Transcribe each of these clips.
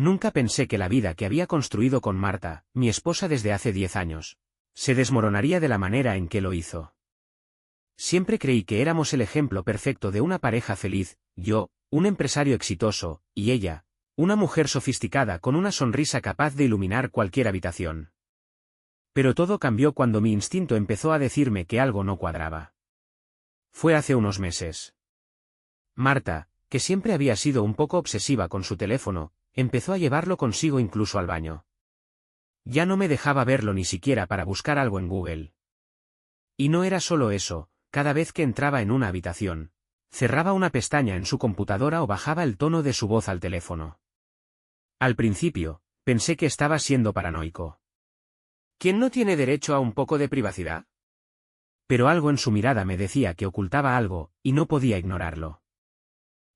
Nunca pensé que la vida que había construido con Marta, mi esposa desde hace 10 años, se desmoronaría de la manera en que lo hizo. Siempre creí que éramos el ejemplo perfecto de una pareja feliz, yo, un empresario exitoso, y ella, una mujer sofisticada con una sonrisa capaz de iluminar cualquier habitación. Pero todo cambió cuando mi instinto empezó a decirme que algo no cuadraba. Fue hace unos meses. Marta, que siempre había sido un poco obsesiva con su teléfono, empezó a llevarlo consigo incluso al baño. Ya no me dejaba verlo ni siquiera para buscar algo en Google. Y no era solo eso, cada vez que entraba en una habitación, cerraba una pestaña en su computadora o bajaba el tono de su voz al teléfono. Al principio, pensé que estaba siendo paranoico. ¿Quién no tiene derecho a un poco de privacidad? Pero algo en su mirada me decía que ocultaba algo, y no podía ignorarlo.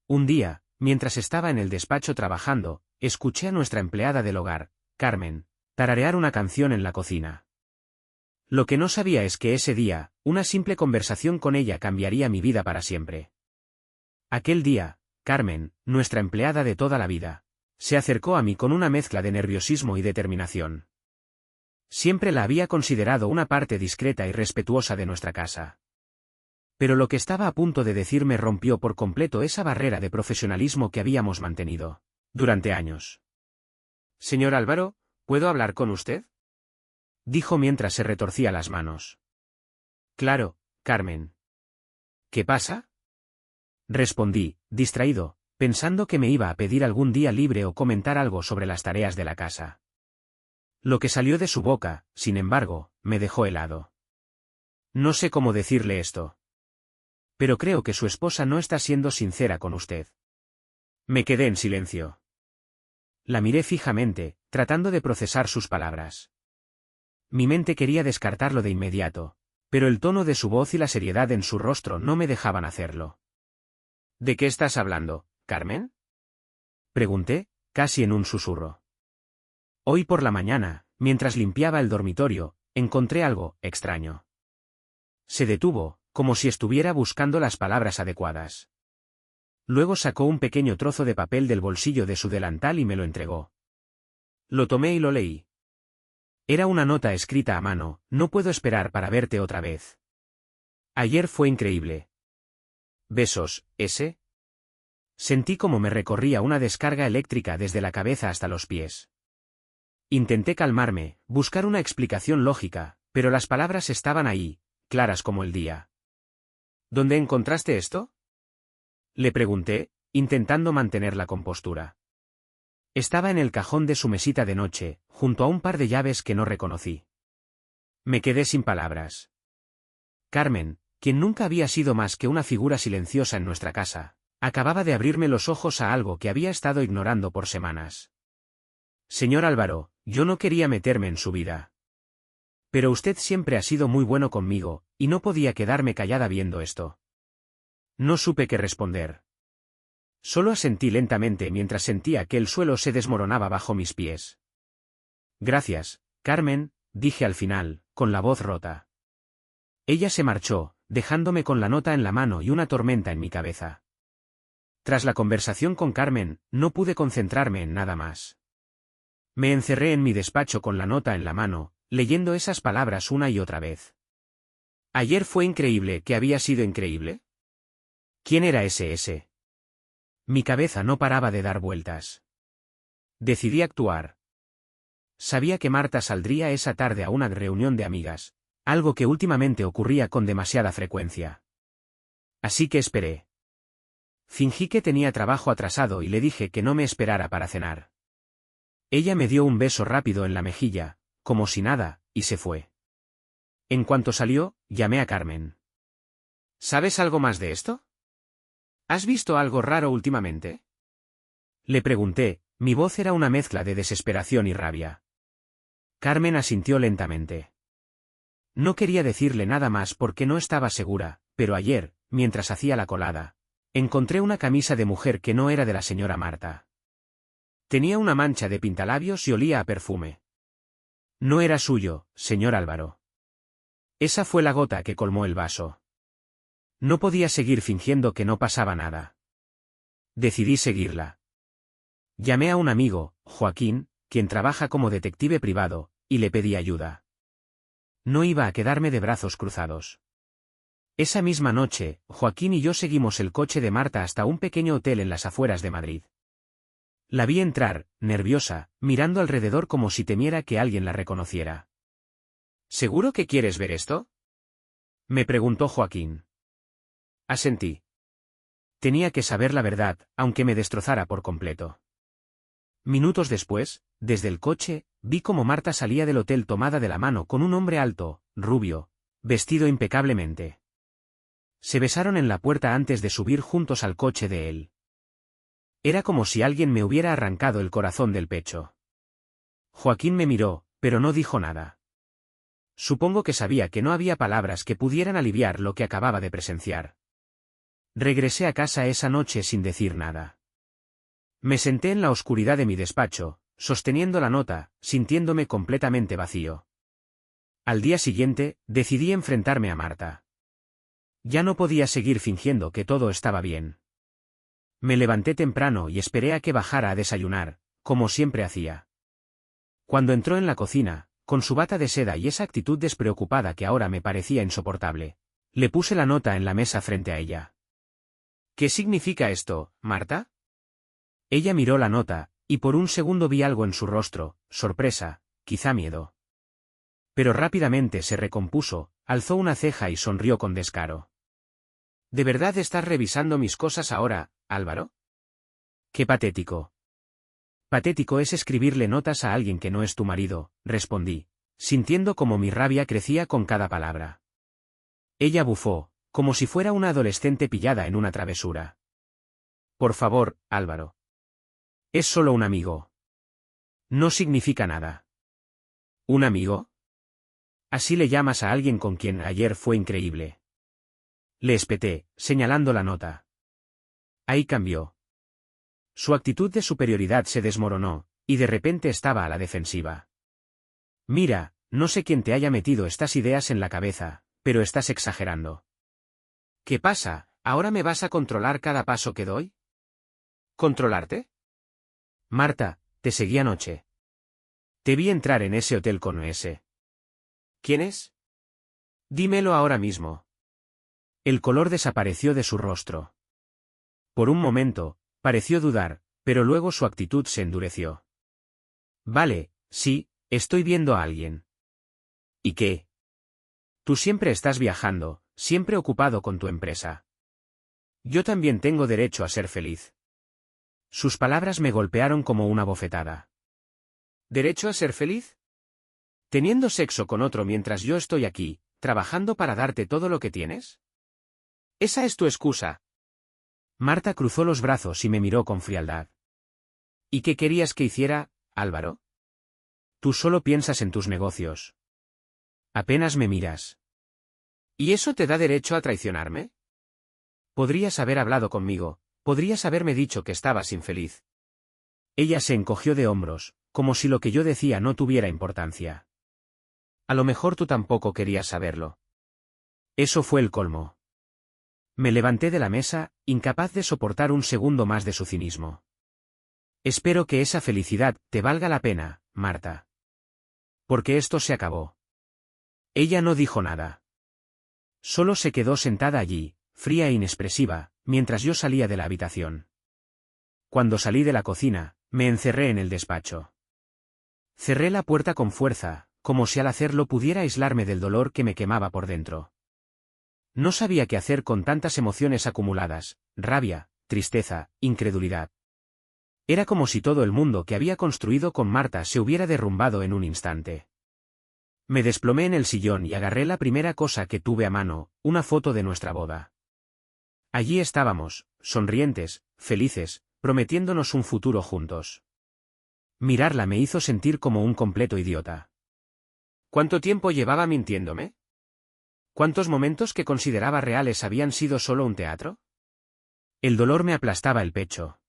Un día, mientras estaba en el despacho trabajando, escuché a nuestra empleada del hogar, Carmen, tararear una canción en la cocina. Lo que no sabía es que ese día, una simple conversación con ella cambiaría mi vida para siempre. Aquel día, Carmen, nuestra empleada de toda la vida, se acercó a mí con una mezcla de nerviosismo y determinación. Siempre la había considerado una parte discreta y respetuosa de nuestra casa. Pero lo que estaba a punto de decirme rompió por completo esa barrera de profesionalismo que habíamos mantenido durante años. «Señor Álvaro, ¿puedo hablar con usted?», dijo mientras se retorcía las manos. «Claro, Carmen». «¿Qué pasa?», respondí, distraído, pensando que me iba a pedir algún día libre o comentar algo sobre las tareas de la casa. Lo que salió de su boca, sin embargo, me dejó helado. No sé cómo decirle esto. Pero creo que su esposa no está siendo sincera con usted. Me quedé en silencio. La miré fijamente, tratando de procesar sus palabras. Mi mente quería descartarlo de inmediato, pero el tono de su voz y la seriedad en su rostro no me dejaban hacerlo. «¿De qué estás hablando, Carmen?», pregunté, casi en un susurro. Hoy por la mañana, mientras limpiaba el dormitorio, encontré algo extraño. Se detuvo, como si estuviera buscando las palabras adecuadas. Luego sacó un pequeño trozo de papel del bolsillo de su delantal y me lo entregó. Lo tomé y lo leí. Era una nota escrita a mano: «No puedo esperar para verte otra vez. Ayer fue increíble. Besos, S». Sentí como me recorría una descarga eléctrica desde la cabeza hasta los pies. Intenté calmarme, buscar una explicación lógica, pero las palabras estaban ahí, claras como el día. «¿Dónde encontraste esto?», le pregunté, intentando mantener la compostura. Estaba en el cajón de su mesita de noche, junto a un par de llaves que no reconocí. Me quedé sin palabras. Carmen, quien nunca había sido más que una figura silenciosa en nuestra casa, acababa de abrirme los ojos a algo que había estado ignorando por semanas. «Señor Álvaro, yo no quería meterme en su vida. Pero usted siempre ha sido muy bueno conmigo, y no podía quedarme callada viendo esto». No supe qué responder. Solo asentí lentamente mientras sentía que el suelo se desmoronaba bajo mis pies. «Gracias, Carmen», dije al final, con la voz rota. Ella se marchó, dejándome con la nota en la mano y una tormenta en mi cabeza. Tras la conversación con Carmen, no pude concentrarme en nada más. Me encerré en mi despacho con la nota en la mano, leyendo esas palabras una y otra vez. Ayer fue increíble. ¿Qué había sido increíble? ¿Quién era ese? Mi cabeza no paraba de dar vueltas. Decidí actuar. Sabía que Marta saldría esa tarde a una reunión de amigas, algo que últimamente ocurría con demasiada frecuencia. Así que esperé. Fingí que tenía trabajo atrasado y le dije que no me esperara para cenar. Ella me dio un beso rápido en la mejilla, como si nada, y se fue. En cuanto salió, llamé a Carmen. «¿Sabes algo más de esto? ¿Has visto algo raro últimamente?», le pregunté, mi voz era una mezcla de desesperación y rabia. Carmen asintió lentamente. No quería decirle nada más porque no estaba segura, pero ayer, mientras hacía la colada, encontré una camisa de mujer que no era de la señora Marta. Tenía una mancha de pintalabios y olía a perfume. «No era suyo, señor Álvaro». Esa fue la gota que colmó el vaso. No podía seguir fingiendo que no pasaba nada. Decidí seguirla. Llamé a un amigo, Joaquín, quien trabaja como detective privado, y le pedí ayuda. No iba a quedarme de brazos cruzados. Esa misma noche, Joaquín y yo seguimos el coche de Marta hasta un pequeño hotel en las afueras de Madrid. La vi entrar, nerviosa, mirando alrededor como si temiera que alguien la reconociera. ¿Seguro que quieres ver esto?, me preguntó Joaquín. Asentí. Tenía que saber la verdad, aunque me destrozara por completo. Minutos después, desde el coche, vi cómo Marta salía del hotel tomada de la mano con un hombre alto, rubio, vestido impecablemente. Se besaron en la puerta antes de subir juntos al coche de él. Era como si alguien me hubiera arrancado el corazón del pecho. Joaquín me miró, pero no dijo nada. Supongo que sabía que no había palabras que pudieran aliviar lo que acababa de presenciar. Regresé a casa esa noche sin decir nada. Me senté en la oscuridad de mi despacho, sosteniendo la nota, sintiéndome completamente vacío. Al día siguiente, decidí enfrentarme a Marta. Ya no podía seguir fingiendo que todo estaba bien. Me levanté temprano y esperé a que bajara a desayunar, como siempre hacía. Cuando entró en la cocina, con su bata de seda y esa actitud despreocupada que ahora me parecía insoportable, le puse la nota en la mesa frente a ella. ¿Qué significa esto, Marta? Ella miró la nota, y por un segundo vi algo en su rostro, sorpresa, quizá miedo. Pero rápidamente se recompuso, alzó una ceja y sonrió con descaro. ¿De verdad estás revisando mis cosas ahora, Álvaro? ¡Qué patético! Patético es escribirle notas a alguien que no es tu marido, respondí, sintiendo como mi rabia crecía con cada palabra. Ella bufó, como si fuera una adolescente pillada en una travesura. Por favor, Álvaro. Es solo un amigo. No significa nada. ¿Un amigo? Así le llamas a alguien con quien ayer fue increíble. Le espeté, señalando la nota. Ahí cambió. Su actitud de superioridad se desmoronó, y de repente estaba a la defensiva. Mira, no sé quién te haya metido estas ideas en la cabeza, pero estás exagerando. ¿Qué pasa? ¿Ahora me vas a controlar cada paso que doy? ¿Controlarte? Marta, te seguí anoche. Te vi entrar en ese hotel con ese. ¿Quién es? Dímelo ahora mismo. El color desapareció de su rostro. Por un momento, pareció dudar, pero luego su actitud se endureció. Vale, sí, estoy viendo a alguien. ¿Y qué? Tú siempre estás viajando, siempre ocupado con tu empresa. Yo también tengo derecho a ser feliz. Sus palabras me golpearon como una bofetada. ¿Derecho a ser feliz? ¿Teniendo sexo con otro mientras yo estoy aquí, trabajando para darte todo lo que tienes? Esa es tu excusa. Marta cruzó los brazos y me miró con frialdad. ¿Y qué querías que hiciera, Álvaro? Tú solo piensas en tus negocios. Apenas me miras. ¿Y eso te da derecho a traicionarme? Podrías haber hablado conmigo, podrías haberme dicho que estabas infeliz. Ella se encogió de hombros, como si lo que yo decía no tuviera importancia. A lo mejor tú tampoco querías saberlo. Eso fue el colmo. Me levanté de la mesa, incapaz de soportar un segundo más de su cinismo. Espero que esa felicidad te valga la pena, Marta. Porque esto se acabó. Ella no dijo nada. Solo se quedó sentada allí, fría e inexpresiva, mientras yo salía de la habitación. Cuando salí de la cocina, me encerré en el despacho. Cerré la puerta con fuerza, como si al hacerlo pudiera aislarme del dolor que me quemaba por dentro. No sabía qué hacer con tantas emociones acumuladas, rabia, tristeza, incredulidad. Era como si todo el mundo que había construido con Marta se hubiera derrumbado en un instante. Me desplomé en el sillón y agarré la primera cosa que tuve a mano, una foto de nuestra boda. Allí estábamos, sonrientes, felices, prometiéndonos un futuro juntos. Mirarla me hizo sentir como un completo idiota. ¿Cuánto tiempo llevaba mintiéndome? ¿Cuántos momentos que consideraba reales habían sido solo un teatro? El dolor me aplastaba el pecho.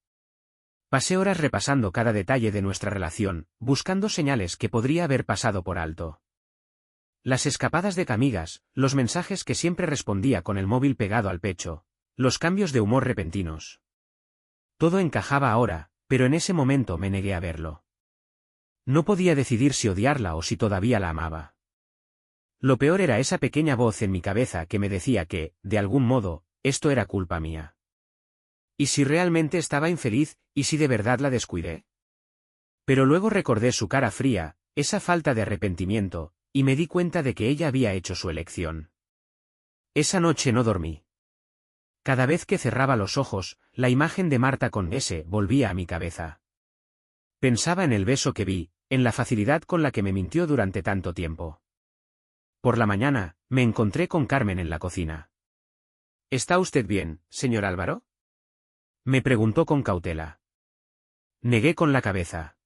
Pasé horas repasando cada detalle de nuestra relación, buscando señales que podría haber pasado por alto. Las escapadas de Camigas, los mensajes que siempre respondía con el móvil pegado al pecho, los cambios de humor repentinos. Todo encajaba ahora, pero en ese momento me negué a verlo. No podía decidir si odiarla o si todavía la amaba. Lo peor era esa pequeña voz en mi cabeza que me decía que, de algún modo, esto era culpa mía. ¿Y si realmente estaba infeliz, y si de verdad la descuidé? Pero luego recordé su cara fría, esa falta de arrepentimiento, y me di cuenta de que ella había hecho su elección. Esa noche no dormí. Cada vez que cerraba los ojos, la imagen de Marta con ese volvía a mi cabeza. Pensaba en el beso que vi, en la facilidad con la que me mintió durante tanto tiempo. Por la mañana, me encontré con Carmen en la cocina. ¿Está usted bien, señor Álvaro? Me preguntó con cautela. Negué con la cabeza.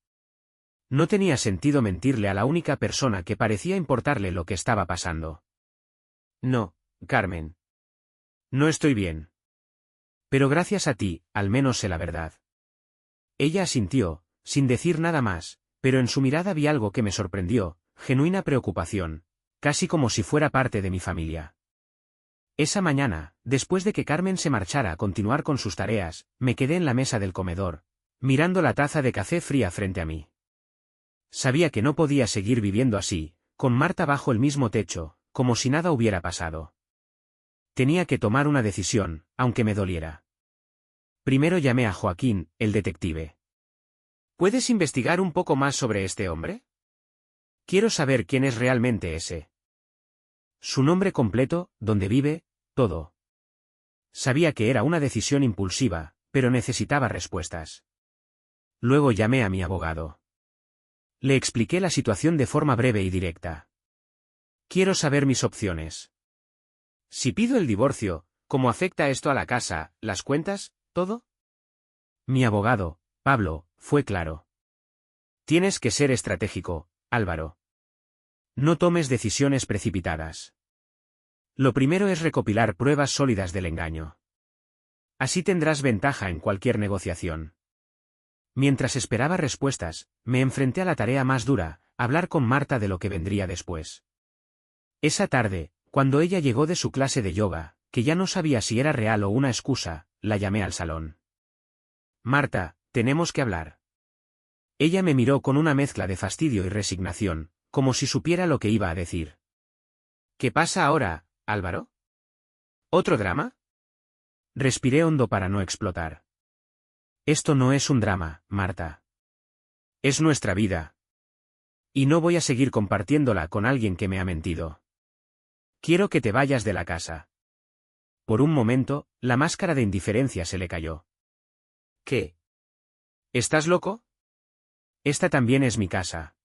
No tenía sentido mentirle a la única persona que parecía importarle lo que estaba pasando. No, Carmen. No estoy bien. Pero gracias a ti, al menos sé la verdad. Ella asintió, sin decir nada más, pero en su mirada vi algo que me sorprendió, genuina preocupación, casi como si fuera parte de mi familia. Esa mañana, después de que Carmen se marchara a continuar con sus tareas, me quedé en la mesa del comedor, mirando la taza de café fría frente a mí. Sabía que no podía seguir viviendo así, con Marta bajo el mismo techo, como si nada hubiera pasado. Tenía que tomar una decisión, aunque me doliera. Primero llamé a Joaquín, el detective. ¿Puedes investigar un poco más sobre este hombre? Quiero saber quién es realmente ese. Su nombre completo, dónde vive, todo. Sabía que era una decisión impulsiva, pero necesitaba respuestas. Luego llamé a mi abogado. Le expliqué la situación de forma breve y directa. Quiero saber mis opciones. Si pido el divorcio, ¿cómo afecta esto a la casa, las cuentas, todo? Mi abogado, Pablo, fue claro. Tienes que ser estratégico, Álvaro. No tomes decisiones precipitadas. Lo primero es recopilar pruebas sólidas del engaño. Así tendrás ventaja en cualquier negociación. Mientras esperaba respuestas, me enfrenté a la tarea más dura, hablar con Marta de lo que vendría después. Esa tarde, cuando ella llegó de su clase de yoga, que ya no sabía si era real o una excusa, la llamé al salón. Marta, tenemos que hablar. Ella me miró con una mezcla de fastidio y resignación, como si supiera lo que iba a decir. ¿Qué pasa ahora, Álvaro? ¿Otro drama? Respiré hondo para no explotar. Esto no es un drama, Marta. Es nuestra vida. Y no voy a seguir compartiéndola con alguien que me ha mentido. Quiero que te vayas de la casa. Por un momento, la máscara de indiferencia se le cayó. ¿Qué? ¿Estás loco? Esta también es mi casa.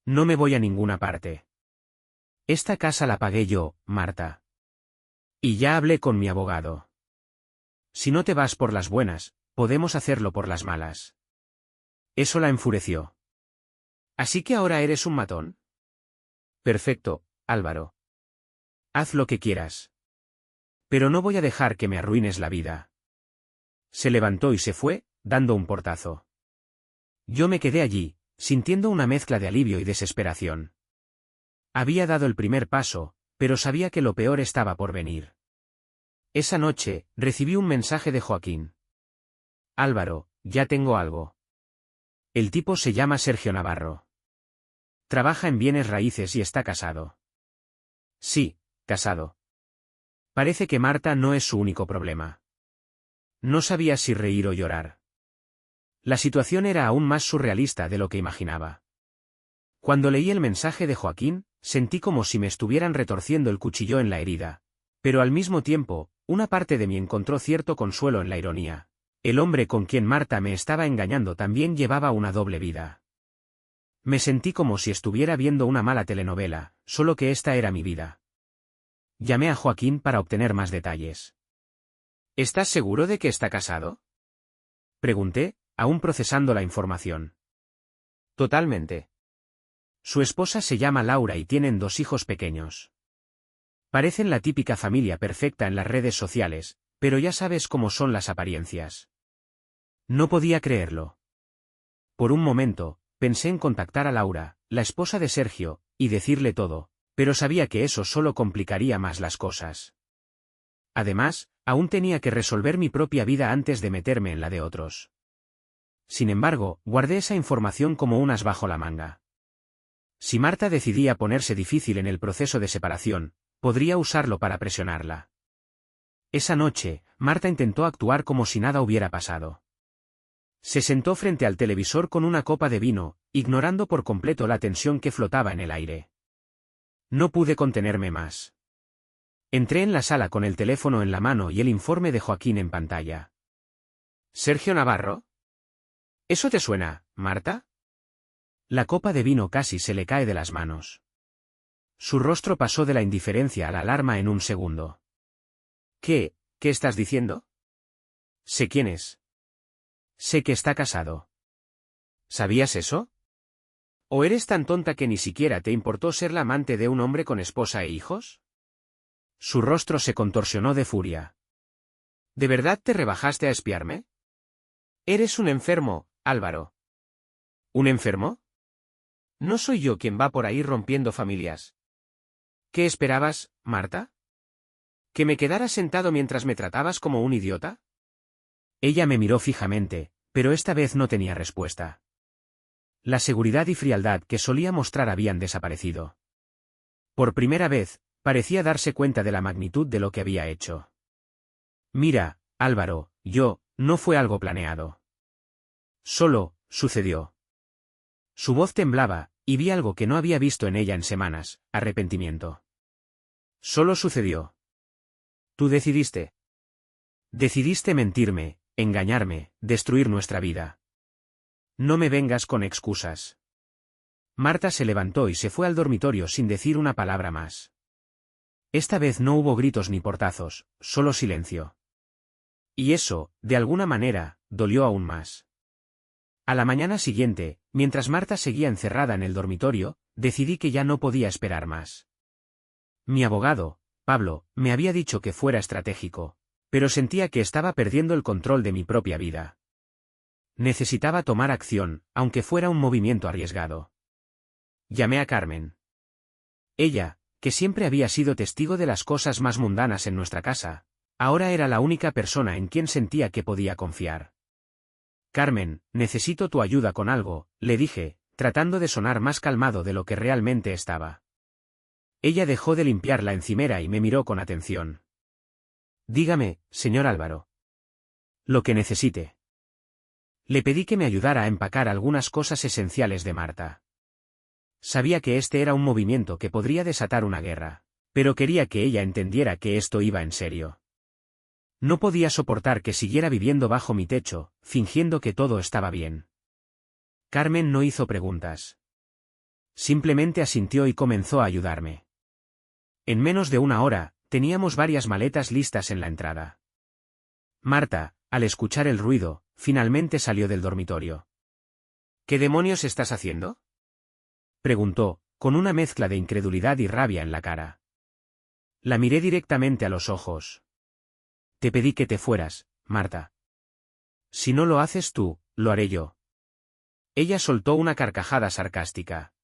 No me voy a ninguna parte. Esta casa la pagué yo, Marta. Y ya hablé con mi abogado. Si no te vas por las buenas, podemos hacerlo por las malas. Eso la enfureció. ¿Así que ahora eres un matón? Perfecto, Álvaro. Haz lo que quieras. Pero no voy a dejar que me arruines la vida. Se levantó y se fue, dando un portazo. Yo me quedé allí, sintiendo una mezcla de alivio y desesperación. Había dado el primer paso, pero sabía que lo peor estaba por venir. Esa noche, recibí un mensaje de Joaquín. Álvaro, ya tengo algo. El tipo se llama Sergio Navarro. Trabaja en bienes raíces y está casado. Sí, casado. Parece que Marta no es su único problema. No sabía si reír o llorar. La situación era aún más surrealista de lo que imaginaba. Cuando leí el mensaje de Joaquín, sentí como si me estuvieran retorciendo el cuchillo en la herida. Pero al mismo tiempo, una parte de mí encontró cierto consuelo en la ironía. El hombre con quien Marta me estaba engañando también llevaba una doble vida. Me sentí como si estuviera viendo una mala telenovela, solo que esta era mi vida. Llamé a Joaquín para obtener más detalles. ¿Estás seguro de que está casado? Pregunté, aún procesando la información. Totalmente. Su esposa se llama Laura y tienen 2 hijos pequeños. Parecen la típica familia perfecta en las redes sociales, pero ya sabes cómo son las apariencias. No podía creerlo. Por un momento, pensé en contactar a Laura, la esposa de Sergio, y decirle todo, pero sabía que eso solo complicaría más las cosas. Además, aún tenía que resolver mi propia vida antes de meterme en la de otros. Sin embargo, guardé esa información como un as bajo la manga. Si Marta decidía ponerse difícil en el proceso de separación, podría usarlo para presionarla. Esa noche, Marta intentó actuar como si nada hubiera pasado. Se sentó frente al televisor con una copa de vino, ignorando por completo la tensión que flotaba en el aire. No pude contenerme más. Entré en la sala con el teléfono en la mano y el informe de Joaquín en pantalla. ¿Sergio Navarro? ¿Eso te suena, Marta? La copa de vino casi se le cae de las manos. Su rostro pasó de la indiferencia a la alarma en un segundo. ¿Qué estás diciendo? Sé quién es. Sé que está casado. ¿Sabías eso? ¿O eres tan tonta que ni siquiera te importó ser la amante de un hombre con esposa e hijos? Su rostro se contorsionó de furia. ¿De verdad te rebajaste a espiarme? Eres un enfermo, Álvaro. ¿Un enfermo? No soy yo quien va por ahí rompiendo familias. ¿Qué esperabas, Marta? ¿Que me quedara sentado mientras me tratabas como un idiota? Ella me miró fijamente, pero esta vez no tenía respuesta. La seguridad y frialdad que solía mostrar habían desaparecido. Por primera vez, parecía darse cuenta de la magnitud de lo que había hecho. Mira, Álvaro, no fue algo planeado. Solo, sucedió. Su voz temblaba, y vi algo que no había visto en ella en semanas: arrepentimiento. Solo sucedió. Tú decidiste. Decidiste mentirme, engañarme, destruir nuestra vida. No me vengas con excusas. Marta se levantó y se fue al dormitorio sin decir una palabra más. Esta vez no hubo gritos ni portazos, solo silencio. Y eso, de alguna manera, dolió aún más. A la mañana siguiente, mientras Marta seguía encerrada en el dormitorio, decidí que ya no podía esperar más. Mi abogado, Pablo, me había dicho que fuera estratégico, pero sentía que estaba perdiendo el control de mi propia vida. Necesitaba tomar acción, aunque fuera un movimiento arriesgado. Llamé a Carmen. Ella, que siempre había sido testigo de las cosas más mundanas en nuestra casa, ahora era la única persona en quien sentía que podía confiar. Carmen, necesito tu ayuda con algo, le dije, tratando de sonar más calmado de lo que realmente estaba. Ella dejó de limpiar la encimera y me miró con atención. Dígame, señor Álvaro. Lo que necesite. Le pedí que me ayudara a empacar algunas cosas esenciales de Marta. Sabía que este era un movimiento que podría desatar una guerra, pero quería que ella entendiera que esto iba en serio. No podía soportar que siguiera viviendo bajo mi techo, fingiendo que todo estaba bien. Carmen no hizo preguntas. Simplemente asintió y comenzó a ayudarme. En menos de una hora, teníamos varias maletas listas en la entrada. Marta, al escuchar el ruido, finalmente salió del dormitorio. ¿Qué demonios estás haciendo?, preguntó, con una mezcla de incredulidad y rabia en la cara. La miré directamente a los ojos. Te pedí que te fueras, Marta. Si no lo haces tú, lo haré yo. Ella soltó una carcajada sarcástica.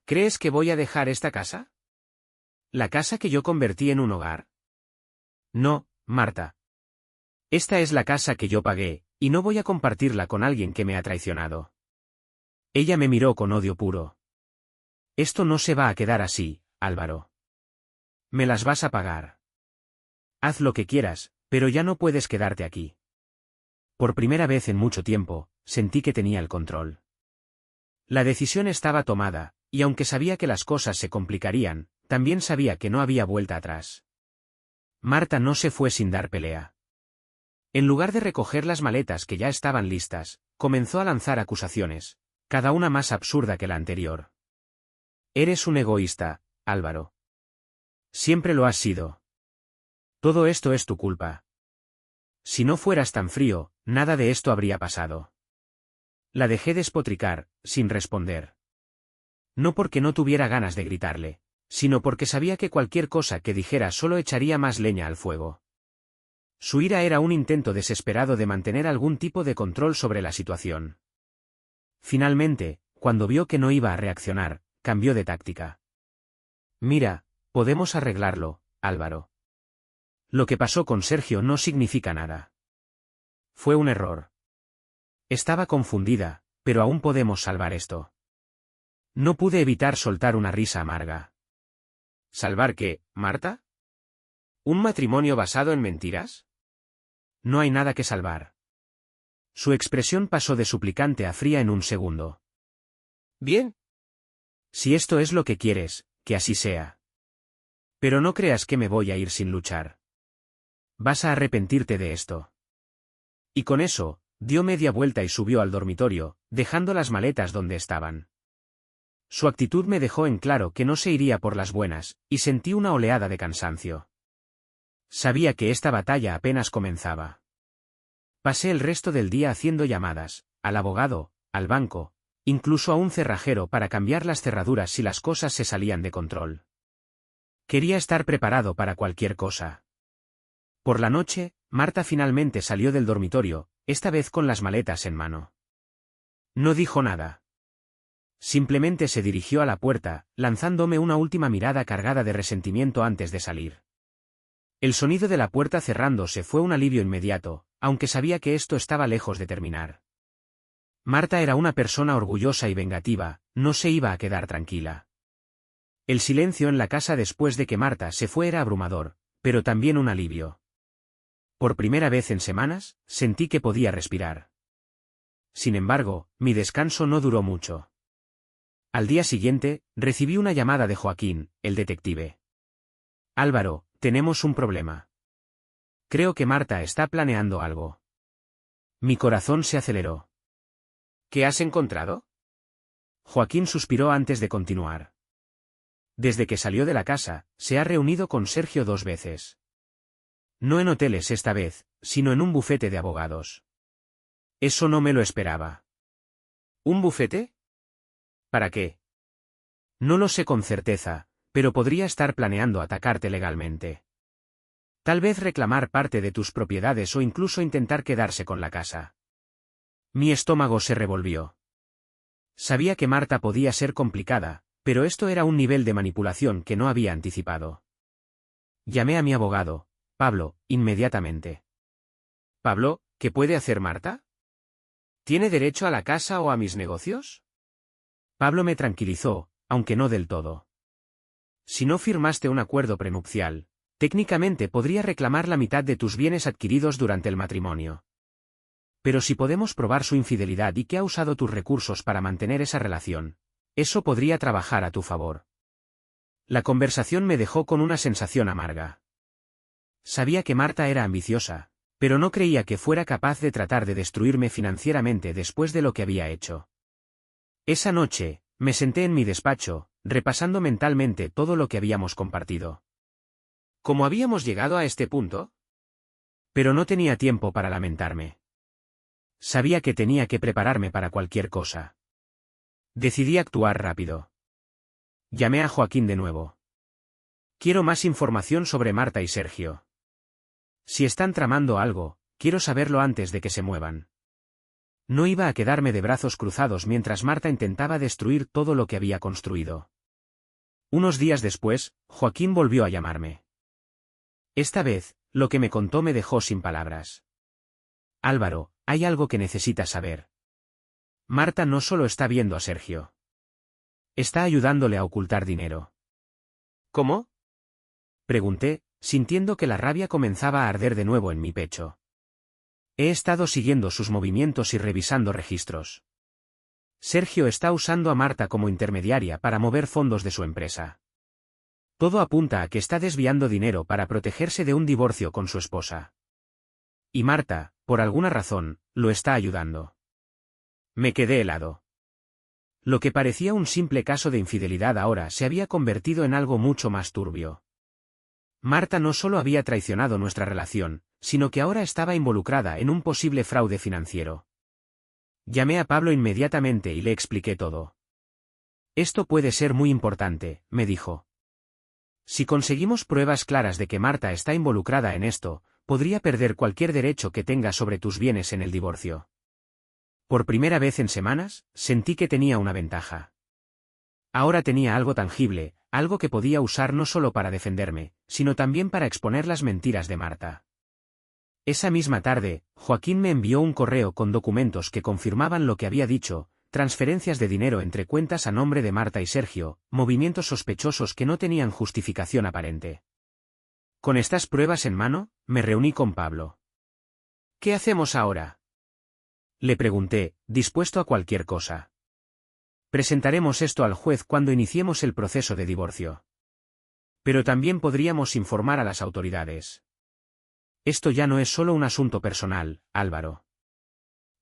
¿Crees que voy a dejar esta casa? ¿La casa que yo convertí en un hogar? No, Marta. Esta es la casa que yo pagué, y no voy a compartirla con alguien que me ha traicionado. Ella me miró con odio puro. Esto no se va a quedar así, Álvaro. Me las vas a pagar. Haz lo que quieras, pero ya no puedes quedarte aquí. Por primera vez en mucho tiempo, sentí que tenía el control. La decisión estaba tomada, y aunque sabía que las cosas se complicarían, también sabía que no había vuelta atrás. Marta no se fue sin dar pelea. En lugar de recoger las maletas que ya estaban listas, comenzó a lanzar acusaciones, cada una más absurda que la anterior. Eres un egoísta, Álvaro. Siempre lo has sido. Todo esto es tu culpa. Si no fueras tan frío, nada de esto habría pasado. La dejé despotricar, sin responder. No porque no tuviera ganas de gritarle, sino porque sabía que cualquier cosa que dijera solo echaría más leña al fuego. Su ira era un intento desesperado de mantener algún tipo de control sobre la situación. Finalmente, cuando vio que no iba a reaccionar, cambió de táctica. Mira, podemos arreglarlo, Álvaro. Lo que pasó con Sergio no significa nada. Fue un error. Estaba confundida, pero aún podemos salvar esto. No pude evitar soltar una risa amarga. ¿Salvar qué, Marta? ¿Un matrimonio basado en mentiras? No hay nada que salvar. Su expresión pasó de suplicante a fría en un segundo. Bien. Si esto es lo que quieres, que así sea. Pero no creas que me voy a ir sin luchar. Vas a arrepentirte de esto. Y con eso, dio media vuelta y subió al dormitorio, dejando las maletas donde estaban. Su actitud me dejó en claro que no se iría por las buenas, y sentí una oleada de cansancio. Sabía que esta batalla apenas comenzaba. Pasé el resto del día haciendo llamadas, al abogado, al banco, incluso a un cerrajero para cambiar las cerraduras si las cosas se salían de control. Quería estar preparado para cualquier cosa. Por la noche, Marta finalmente salió del dormitorio, esta vez con las maletas en mano. No dijo nada. Simplemente se dirigió a la puerta, lanzándome una última mirada cargada de resentimiento antes de salir. El sonido de la puerta cerrándose fue un alivio inmediato, aunque sabía que esto estaba lejos de terminar. Marta era una persona orgullosa y vengativa, no se iba a quedar tranquila. El silencio en la casa después de que Marta se fue era abrumador, pero también un alivio. Por primera vez en semanas, sentí que podía respirar. Sin embargo, mi descanso no duró mucho. Al día siguiente, recibí una llamada de Joaquín, el detective. Álvaro, tenemos un problema. Creo que Marta está planeando algo. Mi corazón se aceleró. ¿Qué has encontrado? Joaquín suspiró antes de continuar. Desde que salió de la casa, se ha reunido con Sergio 2 veces. No en hoteles esta vez, sino en un bufete de abogados. Eso no me lo esperaba. ¿Un bufete? ¿Para qué? No lo sé con certeza, pero podría estar planeando atacarte legalmente. Tal vez reclamar parte de tus propiedades o incluso intentar quedarse con la casa. Mi estómago se revolvió. Sabía que Marta podía ser complicada, pero esto era un nivel de manipulación que no había anticipado. Llamé a mi abogado, Pablo, inmediatamente. ¿Pablo, qué puede hacer Marta? ¿Tiene derecho a la casa o a mis negocios? Pablo me tranquilizó, aunque no del todo. Si no firmaste un acuerdo prenupcial, técnicamente podría reclamar la mitad de tus bienes adquiridos durante el matrimonio. Pero si podemos probar su infidelidad y que ha usado tus recursos para mantener esa relación, eso podría trabajar a tu favor. La conversación me dejó con una sensación amarga. Sabía que Marta era ambiciosa, pero no creía que fuera capaz de tratar de destruirme financieramente después de lo que había hecho. Esa noche, me senté en mi despacho, repasando mentalmente todo lo que habíamos compartido. ¿Cómo habíamos llegado a este punto? Pero no tenía tiempo para lamentarme. Sabía que tenía que prepararme para cualquier cosa. Decidí actuar rápido. Llamé a Joaquín de nuevo. Quiero más información sobre Marta y Sergio. Si están tramando algo, quiero saberlo antes de que se muevan. No iba a quedarme de brazos cruzados mientras Marta intentaba destruir todo lo que había construido. Unos días después, Joaquín volvió a llamarme. Esta vez, lo que me contó me dejó sin palabras. Álvaro, hay algo que necesitas saber. Marta no solo está viendo a Sergio. Está ayudándole a ocultar dinero. ¿Cómo? Pregunté, sintiendo que la rabia comenzaba a arder de nuevo en mi pecho. He estado siguiendo sus movimientos y revisando registros. Sergio está usando a Marta como intermediaria para mover fondos de su empresa. Todo apunta a que está desviando dinero para protegerse de un divorcio con su esposa. Y Marta, por alguna razón, lo está ayudando. Me quedé helado. Lo que parecía un simple caso de infidelidad ahora se había convertido en algo mucho más turbio. Marta no solo había traicionado nuestra relación, sino que ahora estaba involucrada en un posible fraude financiero. Llamé a Pablo inmediatamente y le expliqué todo. Esto puede ser muy importante, me dijo. Si conseguimos pruebas claras de que Marta está involucrada en esto, podría perder cualquier derecho que tenga sobre tus bienes en el divorcio. Por primera vez en semanas, sentí que tenía una ventaja. Ahora tenía algo tangible, algo que podía usar no solo para defenderme, sino también para exponer las mentiras de Marta. Esa misma tarde, Joaquín me envió un correo con documentos que confirmaban lo que había dicho, transferencias de dinero entre cuentas a nombre de Marta y Sergio, movimientos sospechosos que no tenían justificación aparente. Con estas pruebas en mano, me reuní con Pablo. ¿Qué hacemos ahora?, le pregunté, dispuesto a cualquier cosa. Presentaremos esto al juez cuando iniciemos el proceso de divorcio. Pero también podríamos informar a las autoridades. Esto ya no es solo un asunto personal, Álvaro.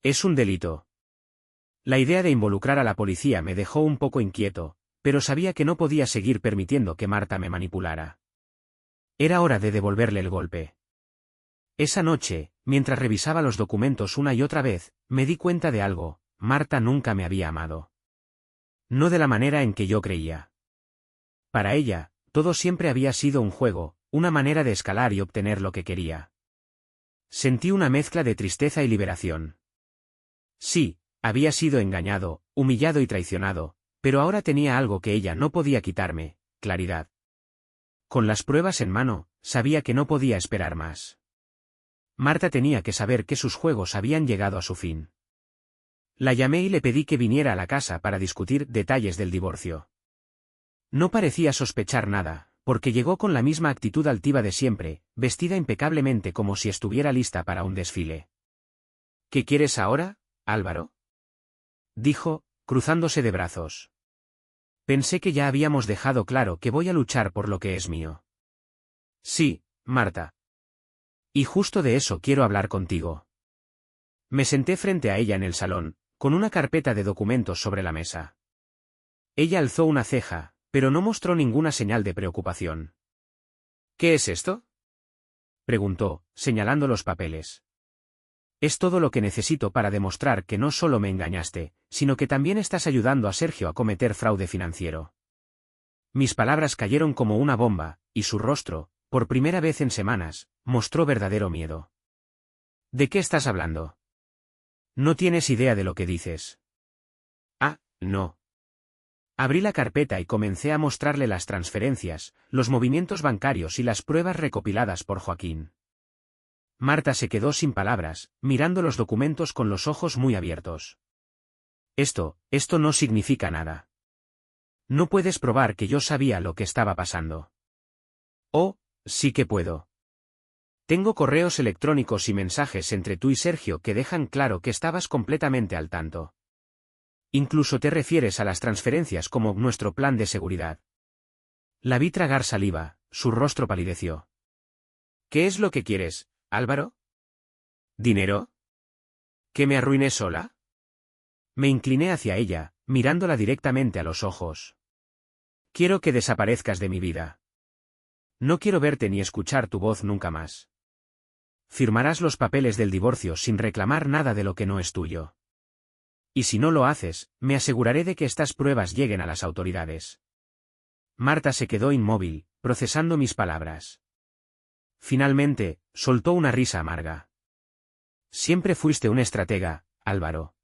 Es un delito. La idea de involucrar a la policía me dejó un poco inquieto, pero sabía que no podía seguir permitiendo que Marta me manipulara. Era hora de devolverle el golpe. Esa noche, mientras revisaba los documentos una y otra vez, me di cuenta de algo: Marta nunca me había amado. No de la manera en que yo creía. Para ella, todo siempre había sido un juego, una manera de escalar y obtener lo que quería. Sentí una mezcla de tristeza y liberación. Sí, había sido engañado, humillado y traicionado, pero ahora tenía algo que ella no podía quitarme: claridad. Con las pruebas en mano, sabía que no podía esperar más. Marta tenía que saber que sus juegos habían llegado a su fin. La llamé y le pedí que viniera a la casa para discutir detalles del divorcio. No parecía sospechar nada, porque llegó con la misma actitud altiva de siempre, vestida impecablemente como si estuviera lista para un desfile. ¿Qué quieres ahora, Álvaro?, dijo, cruzándose de brazos. Pensé que ya habíamos dejado claro que voy a luchar por lo que es mío. Sí, Marta. Y justo de eso quiero hablar contigo. Me senté frente a ella en el salón, con una carpeta de documentos sobre la mesa. Ella alzó una ceja, pero no mostró ninguna señal de preocupación. ¿Qué es esto?, preguntó, señalando los papeles. Es todo lo que necesito para demostrar que no solo me engañaste, sino que también estás ayudando a Sergio a cometer fraude financiero. Mis palabras cayeron como una bomba, y su rostro, por primera vez en semanas, mostró verdadero miedo. ¿De qué estás hablando? No tienes idea de lo que dices. Ah, no. Abrí la carpeta y comencé a mostrarle las transferencias, los movimientos bancarios y las pruebas recopiladas por Joaquín. Marta se quedó sin palabras, mirando los documentos con los ojos muy abiertos. Esto no significa nada. No puedes probar que yo sabía lo que estaba pasando. Oh, sí que puedo. Tengo correos electrónicos y mensajes entre tú y Sergio que dejan claro que estabas completamente al tanto. Incluso te refieres a las transferencias como nuestro plan de seguridad. La vi tragar saliva, su rostro palideció. ¿Qué es lo que quieres, Álvaro? ¿Dinero? ¿Que me arruiné sola? Me incliné hacia ella, mirándola directamente a los ojos. Quiero que desaparezcas de mi vida. No quiero verte ni escuchar tu voz nunca más. Firmarás los papeles del divorcio sin reclamar nada de lo que no es tuyo. Y si no lo haces, me aseguraré de que estas pruebas lleguen a las autoridades. Marta se quedó inmóvil, procesando mis palabras. Finalmente, soltó una risa amarga. Siempre fuiste un estratega, Álvaro.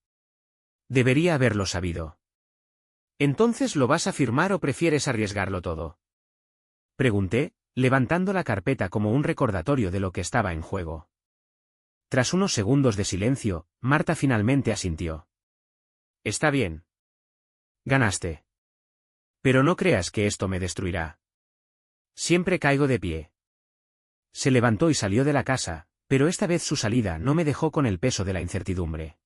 Debería haberlo sabido. ¿Entonces lo vas a firmar o prefieres arriesgarlo todo?, pregunté, levantando la carpeta como un recordatorio de lo que estaba en juego. Tras unos segundos de silencio, Marta finalmente asintió. Está bien. Ganaste. Pero no creas que esto me destruirá. Siempre caigo de pie. Se levantó y salió de la casa, pero esta vez su salida no me dejó con el peso de la incertidumbre.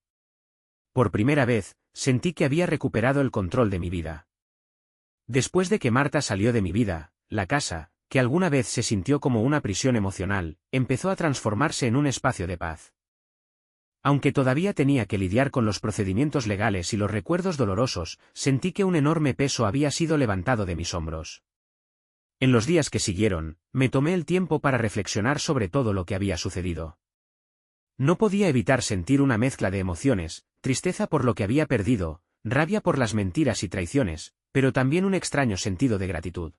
Por primera vez, sentí que había recuperado el control de mi vida. Después de que Marta salió de mi vida, la casa, que alguna vez se sintió como una prisión emocional, empezó a transformarse en un espacio de paz. Aunque todavía tenía que lidiar con los procedimientos legales y los recuerdos dolorosos, sentí que un enorme peso había sido levantado de mis hombros. En los días que siguieron, me tomé el tiempo para reflexionar sobre todo lo que había sucedido. No podía evitar sentir una mezcla de emociones: tristeza por lo que había perdido, rabia por las mentiras y traiciones, pero también un extraño sentido de gratitud.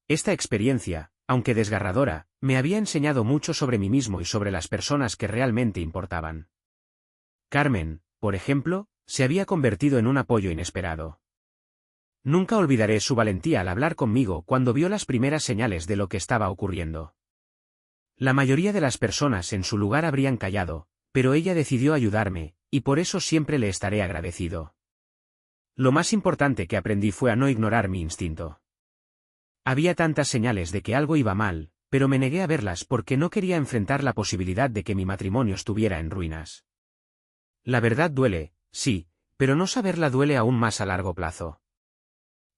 Esta experiencia, aunque desgarradora, me había enseñado mucho sobre mí mismo y sobre las personas que realmente importaban. Carmen, por ejemplo, se había convertido en un apoyo inesperado. Nunca olvidaré su valentía al hablar conmigo cuando vio las primeras señales de lo que estaba ocurriendo. La mayoría de las personas en su lugar habrían callado, pero ella decidió ayudarme, y por eso siempre le estaré agradecido. Lo más importante que aprendí fue a no ignorar mi instinto. Había tantas señales de que algo iba mal, pero me negué a verlas porque no quería enfrentar la posibilidad de que mi matrimonio estuviera en ruinas. La verdad duele, sí, pero no saberla duele aún más a largo plazo.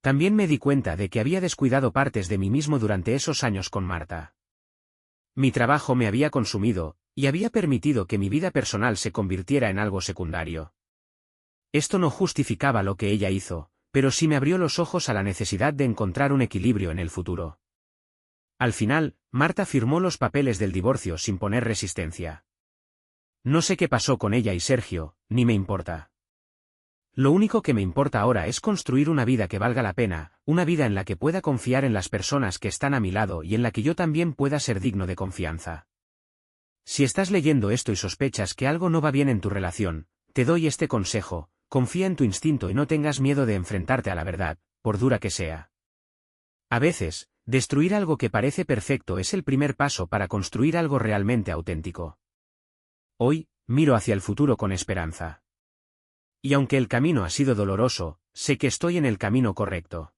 También me di cuenta de que había descuidado partes de mí mismo durante esos años con Marta. Mi trabajo me había consumido, y había permitido que mi vida personal se convirtiera en algo secundario. Esto no justificaba lo que ella hizo, pero sí me abrió los ojos a la necesidad de encontrar un equilibrio en el futuro. Al final, Marta firmó los papeles del divorcio sin poner resistencia. No sé qué pasó con ella y Sergio, ni me importa. Lo único que me importa ahora es construir una vida que valga la pena, una vida en la que pueda confiar en las personas que están a mi lado y en la que yo también pueda ser digno de confianza. Si estás leyendo esto y sospechas que algo no va bien en tu relación, te doy este consejo: confía en tu instinto y no tengas miedo de enfrentarte a la verdad, por dura que sea. A veces, destruir algo que parece perfecto es el primer paso para construir algo realmente auténtico. Hoy, miro hacia el futuro con esperanza. Y aunque el camino ha sido doloroso, sé que estoy en el camino correcto.